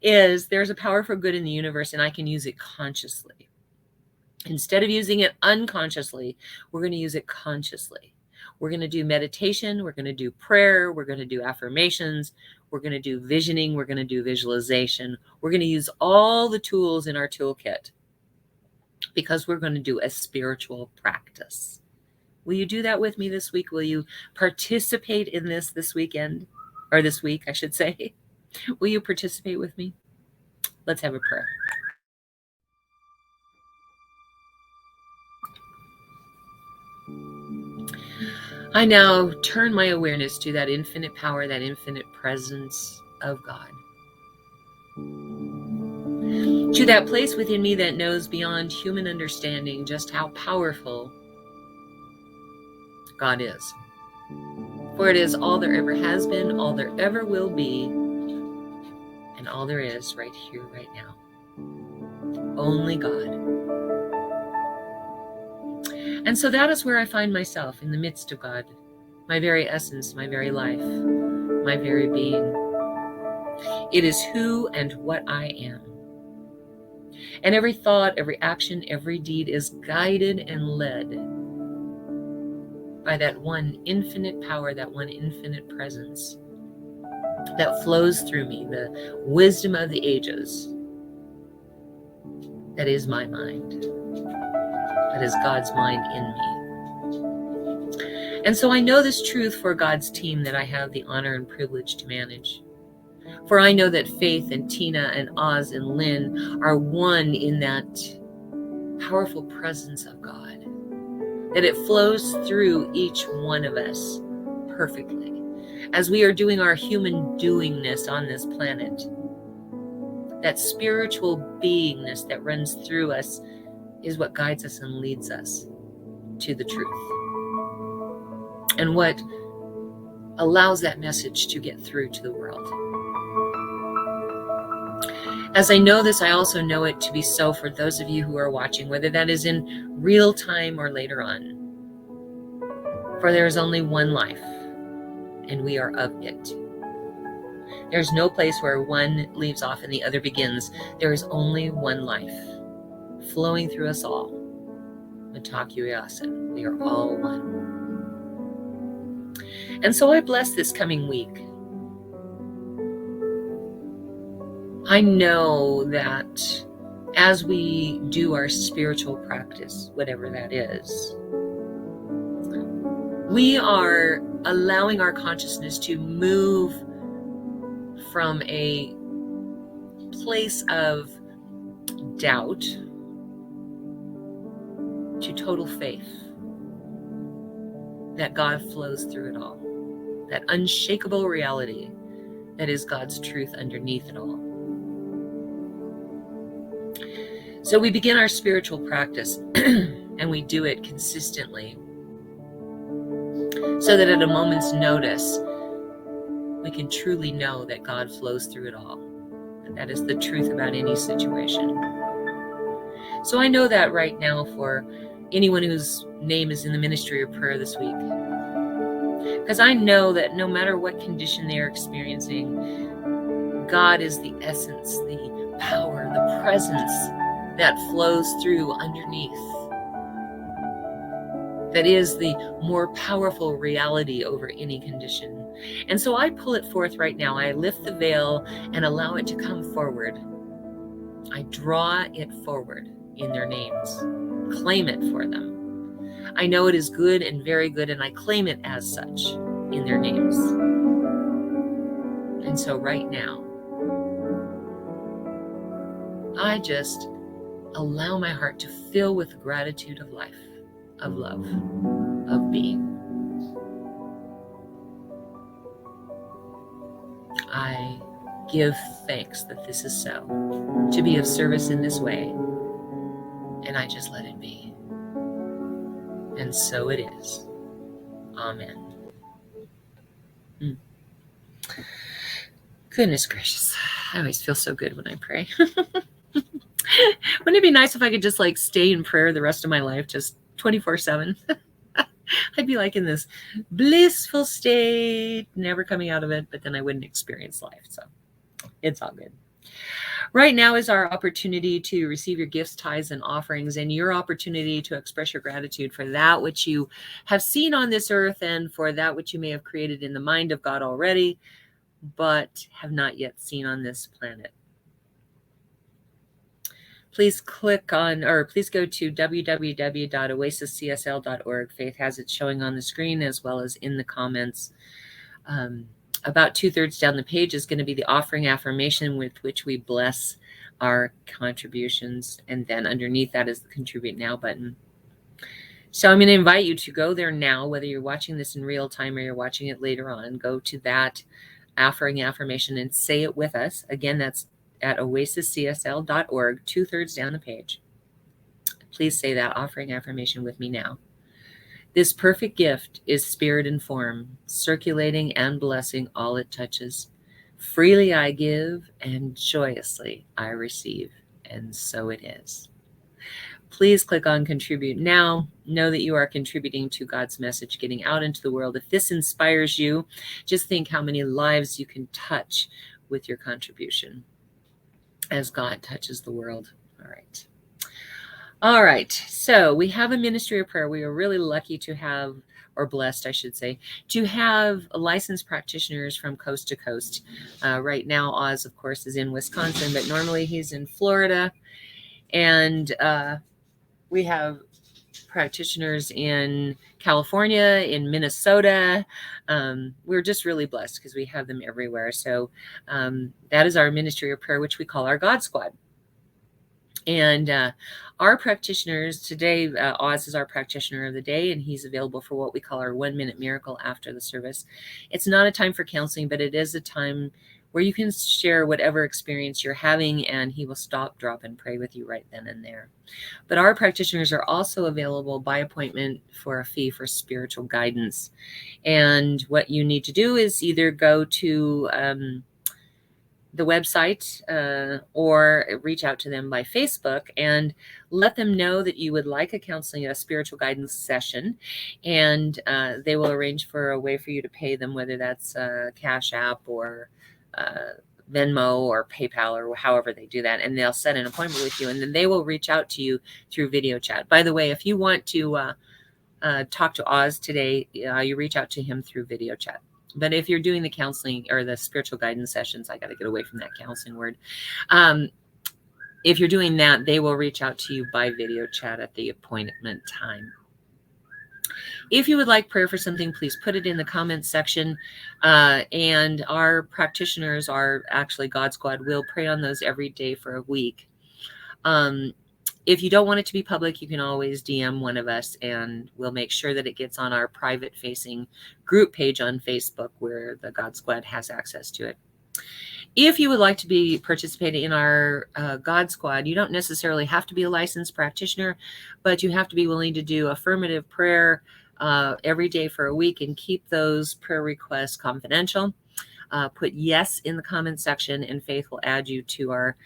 is there's a power for good in the universe and I can use it consciously. Instead of using it unconsciously, we're going to use it consciously. We're going to do meditation. We're going to do prayer. We're going to do affirmations. We're going to do visioning. We're going to do visualization. We're going to use all the tools in our toolkit because we're going to do a spiritual practice. Will you do that with me this week? Will you participate in this weekend? Or this week, I should say. Will you participate with me? Let's have a prayer. I now turn my awareness to that infinite power, that infinite presence of God. To that place within me that knows beyond human understanding just how powerful God is. For it is all there ever has been, all there ever will be, and all there is right here, right now. Only God. And so that is where I find myself, in the midst of God, my very essence, my very life, my very being. It is who and what I am. And every thought, every action, every deed is guided and led by that one infinite power, that one infinite presence that flows through me, the wisdom of the ages. That is my mind. That is God's mind in me. And so I know this truth for God's team that I have the honor and privilege to manage. For I know that Faith and Tina and Oz and Lynn are one in that powerful presence of God. That it flows through each one of us perfectly. As we are doing our human doingness on this planet, that spiritual beingness that runs through us is what guides us and leads us to the truth. And what allows that message to get through to the world. As I know this, I also know it to be so for those of you who are watching, whether that is in real time or later on. For there is only one life, and we are of it. There's no place where one leaves off and the other begins. There is only one life, flowing through us all. Mitakuye-Oyasin. We are all one. And so I bless this coming week. I know that as we do our spiritual practice, whatever that is, we are allowing our consciousness to move from a place of doubt to total faith that God flows through it all. That unshakable reality that is God's truth underneath it all. So we begin our spiritual practice and we do it consistently so that at a moment's notice, we can truly know that God flows through it all. And that is the truth about any situation. So I know that right now for anyone whose name is in the ministry of prayer this week. Because I know that no matter what condition they are experiencing, God is the essence, the power, the presence that flows through underneath. That is the more powerful reality over any condition. And so I pull it forth right now. I lift the veil and allow it to come forward. I draw it forward in their names. Claim it for them. I know it is good and very good, and I claim it as such in their names. And so right now, I just allow my heart to fill with gratitude of life, of love, of being. I give thanks that this is so, to be of service in this way, and I just let it be. And so it is. Amen. Goodness gracious. I always feel so good when I pray. Wouldn't it be nice if I could just like stay in prayer the rest of my life, just 24/7? I'd be like in this blissful state, never coming out of it, but then I wouldn't experience life. So it's all good. Right now is our opportunity to receive your gifts, tithes, and offerings, and your opportunity to express your gratitude for that which you have seen on this earth and for that which you may have created in the mind of God already, but have not yet seen on this planet. Please click on, or please go to www.oasiscsl.org. Faith has it showing on the screen as well as in the comments. About 2/3 down the page is going to be the offering affirmation with which we bless our contributions. And then underneath that is the Contribute Now button. So I'm going to invite you to go there now, whether you're watching this in real time or you're watching it later on. Go to that offering affirmation and say it with us. Again, that's at oasiscsl.org, 2/3 down the page. Please say that offering affirmation with me now. This perfect gift is spirit and form, circulating and blessing all it touches. Freely I give, and joyously I receive, and so it is. Please click on Contribute Now. Know that you are contributing to God's message getting out into the world. If this inspires you, just think how many lives you can touch with your contribution as God touches the world. All right. So we have a ministry of prayer. We are really lucky to have, or blessed, I should say, to have licensed practitioners from coast to coast. Right now, Oz, of course, is in Wisconsin, but normally he's in Florida. And we have practitioners in California, in Minnesota. We're just really blessed because we have them everywhere. So that is our ministry of prayer, which we call our God Squad. And our practitioners today, Oz is our practitioner of the day, and he's available for what we call our 1-minute miracle after the service. It's not a time for counseling, but it is a time where you can share whatever experience you're having, and he will stop, drop, and pray with you right then and there. But our practitioners are also available by appointment for a fee for spiritual guidance. And what you need to do is either go to the website or reach out to them by Facebook and let them know that you would like a spiritual guidance session, and they will arrange for a way for you to pay them, whether that's Cash App or Venmo or PayPal or however they do that, and they'll set an appointment with you, and then they will reach out to you through video chat. By the way, if you want to talk to Oz today, you reach out to him through video chat. But if you're doing the counseling or the spiritual guidance sessions, I got to get away from that counseling word. If you're doing that, they will reach out to you by video chat at the appointment time. If you would like prayer for something, please put it in the comments section. And our practitioners, actually God Squad, will pray on those every day for a week. If you don't want it to be public, you can always DM one of us, and we'll make sure that it gets on our private-facing group page on Facebook where the God Squad has access to it. If you would like to participate in our God Squad, you don't necessarily have to be a licensed practitioner, but you have to be willing to do affirmative prayer every day for a week and keep those prayer requests confidential. Put yes in the comment section, and Faith will add you to our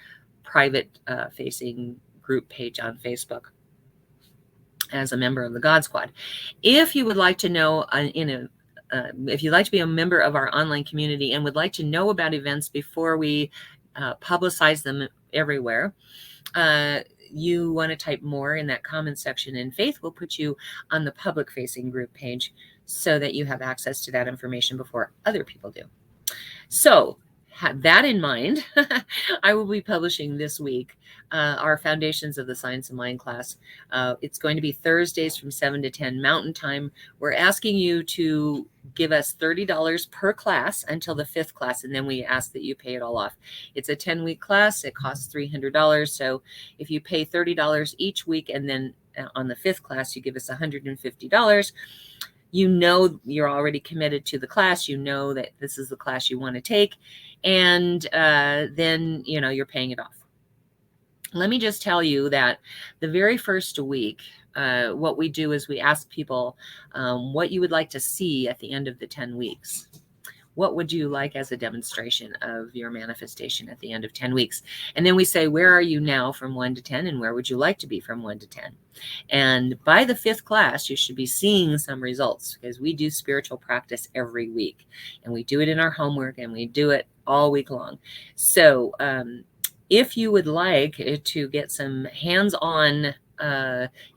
private-facing group page on Facebook as a member of the God Squad. If you would like to know in if you'd like to be a member of our online community and would like to know about events before we publicize them everywhere, you want to type more in that comment section, and Faith will put you on the public facing group page so that you have access to that information before other people do. So have that in mind. I will be publishing this week our Foundations of the Science of Mind class. It's going to be Thursdays from 7 to 10 Mountain Time. We're asking you to give us $30 per class until the 5th class, and then we ask that you pay it all off. It's a 10-week class. It costs $300. So if you pay $30 each week, and then on the 5th class, you give us $150, you know you're already committed to the class. You know that this is the class you want to take, and then you're paying it off. Let me just tell you that the very first week, what we do is we ask people what you would like to see at the end of the 10 weeks. What would you like as a demonstration of your manifestation at the end of 10 weeks? And then we say, where are you now from 1 to 10? And where would you like to be from 1 to 10? And by the 5th class, you should be seeing some results, because we do spiritual practice every week. And we do it in our homework, and we do it all week long. So if you would like to get some hands-on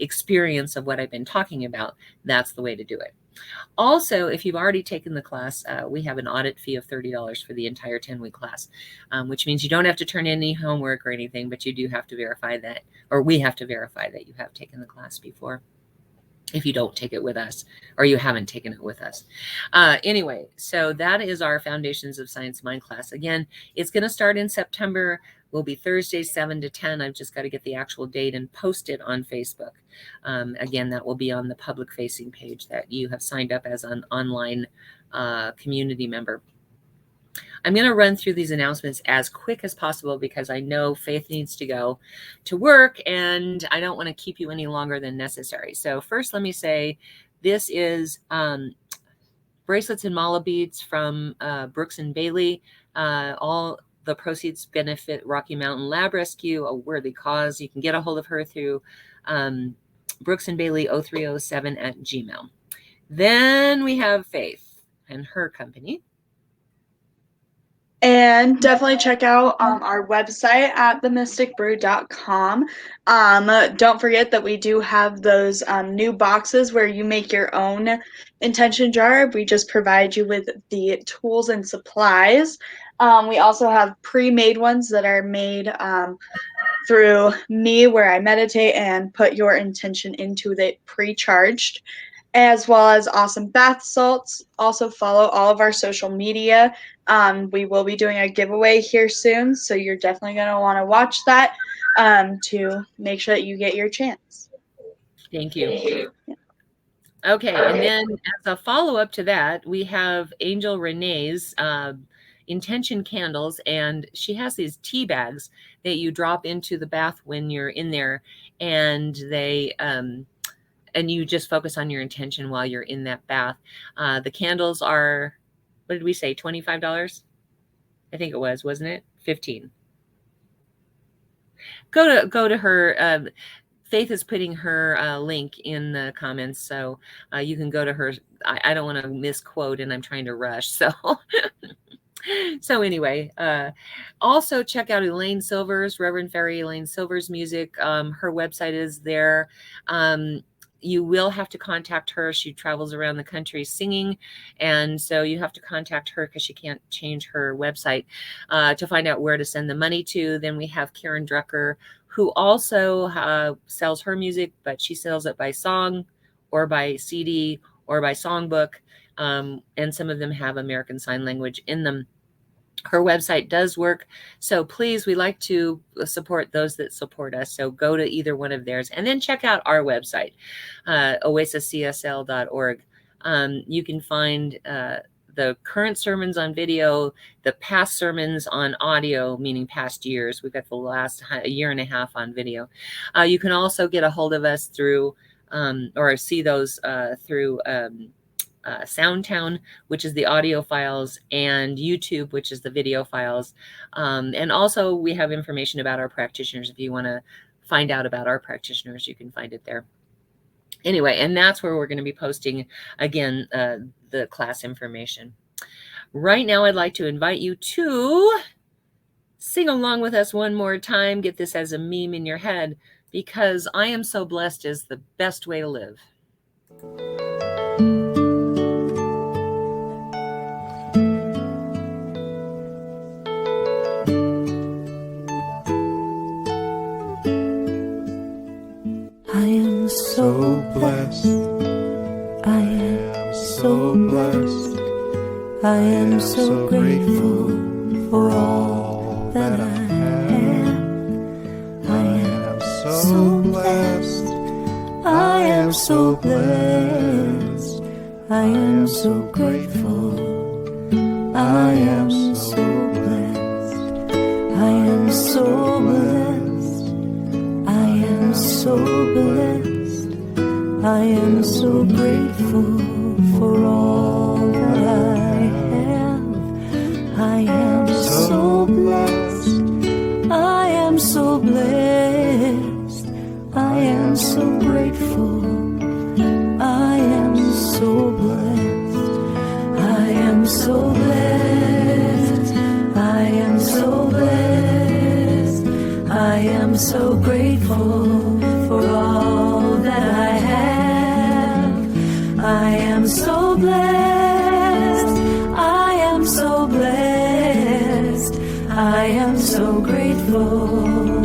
experience of what I've been talking about, that's the way to do it. Also, if you've already taken the class, we have an audit fee of $30 for the entire 10-week class, which means you don't have to turn in any homework or anything, but you do have to verify that, or we have to verify that you have taken the class before, if you don't take it with us or you haven't taken it with us. Anyway, so that is our Foundations of Science Mind class. Again, it's going to start in September. Will be Thursday, 7 to 10. I've just got to get the actual date and post it on Facebook. Again, that will be on the public-facing page that you have signed up as an online community member. I'm going to run through these announcements as quick as possible, because I know Faith needs to go to work, and I don't want to keep you any longer than necessary. So first, let me say this is bracelets and mala beads from Brooks and Bailey. All the proceeds benefit Rocky Mountain Lab Rescue, a worthy cause. You can get a hold of her through Brooks and Bailey 0307 at Gmail. Then we have Faith and her company. And definitely check out our website at themysticbrew.com. Don't forget that we do have those new boxes where you make your own intention jar. We just provide you with the tools and supplies. We also have pre-made ones that are made through me, where I meditate and put your intention into the pre-charged, as well as awesome bath salts. Also follow all of our social media. We will be doing a giveaway here soon, so you're definitely going to want to watch that to make sure that you get your chance. Thank you. Okay, and then as a follow-up to that, we have Angel Renee's intention candles, and she has these tea bags that you drop into the bath when you're in there, and they and you just focus on your intention while you're in that bath. The candles are, what did we say, $25? I think it was, wasn't it? 15. Go to her. Faith is putting her link in the comments, so you can go to her. I don't want to misquote, and I'm trying to rush, so. So anyway, also check out Elaine Silvers, Reverend Fairy Elaine Silvers music. Her website is there. You will have to contact her. She travels around the country singing, and so you have to contact her because she can't change her website to find out where to send the money to. Then we have Karen Drucker, who also sells her music, but she sells it by song or by CD or by songbook, and some of them have American Sign Language in them. Her website does work, so please, we like to support those that support us, so go to either one of theirs, and then check out our website, oasiscsl.org. You can find the current sermons on video, the past sermons on audio, meaning past years. We've got the last year and a half on video. You can also get a hold of us through, or see those through Soundtown, which is the audio files, and YouTube, which is the video files. And also we have information about our practitioners. If you want to find out about our practitioners, you can find it there. Anyway, and that's where we're going to be posting, again, the class information. Right now, I'd like to invite you to sing along with us one more time. Get this as a meme in your head, because I am so blessed is the best way to live. I am so blessed. I am so blessed. I am so grateful for all that I have. I am so blessed. I am so blessed. I am so grateful. I am so blessed. I am so blessed. I am so blessed. I am so grateful for all that I have. I am so blessed. I am so blessed. I am so grateful. I am so blessed. I am so blessed. I am so blessed. I am so grateful for all that I have. I am so blessed. I am so blessed. I am so grateful.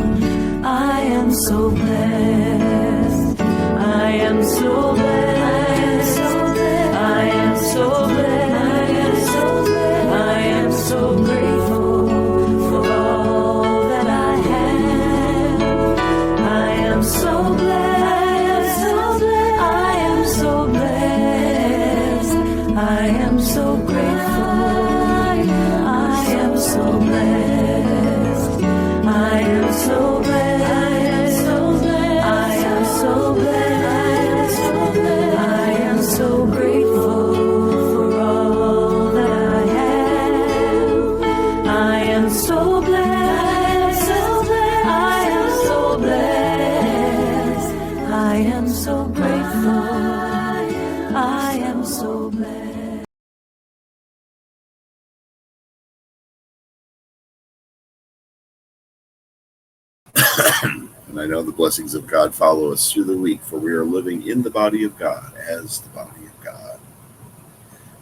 I am so blessed. I am so blessed. I am so blessed. I am so grateful for all that I have. I am so blessed. I am so blessed. I am so grateful. I am so blessed. I am so blessed. I am so blessed. I am so grateful for all that I have. I am so blessed. I am so blessed. I am so grateful. I am so blessed. And I know the blessings of God follow us through the week, for we are living in the body of God as the body of God.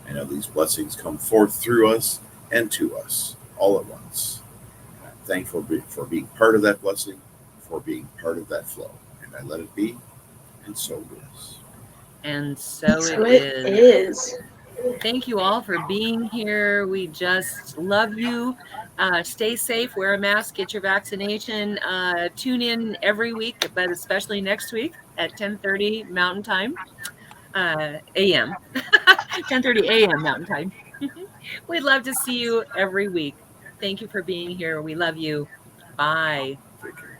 I know these blessings come forth through us and to us all at once. And I'm thankful for being part of that blessing, for being part of that flow. And I let it be, and so it is. And so So it it is. is. Thank you all for being here. We just love you. Stay safe, wear a mask, get your vaccination. Tune in every week, but especially next week at 10:30 Mountain Time, a.m. 10:30 a.m. Mountain Time. We'd love to see you every week. Thank you for being here. We love you. Bye. Take care.